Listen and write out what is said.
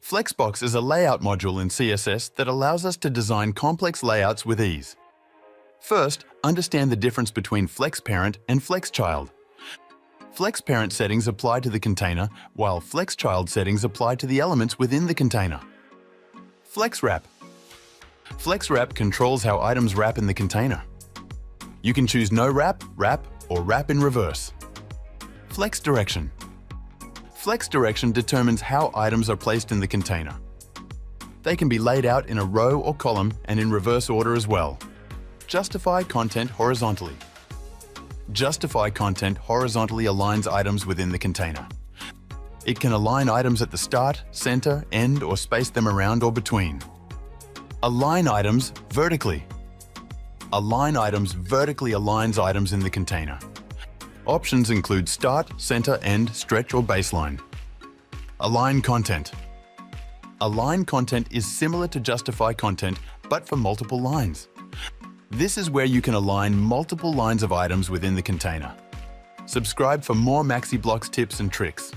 Flexbox is a layout module in CSS that allows us to design complex layouts with ease. First, understand the difference between FlexParent and FlexChild. FlexParent settings apply to the container, while FlexChild settings apply to the elements within the container. FlexWrap. FlexWrap controls how items wrap in the container. You can choose no wrap, wrap, or wrap in reverse. FlexDirection. FlexDirection determines how items are placed in the container. They can be laid out in a row or column and in reverse order as well. Justify content horizontally. Justify content horizontally aligns items within the container. It can align items at the start, center, end, or space them around or between. Align items vertically. Align items vertically aligns items in the container. Options include start, center, end, stretch, or baseline. Align content. Align content is similar to justify content, but for multiple lines. This is where you can align multiple lines of items within the container. Subscribe for more MaxiBlocks tips and tricks.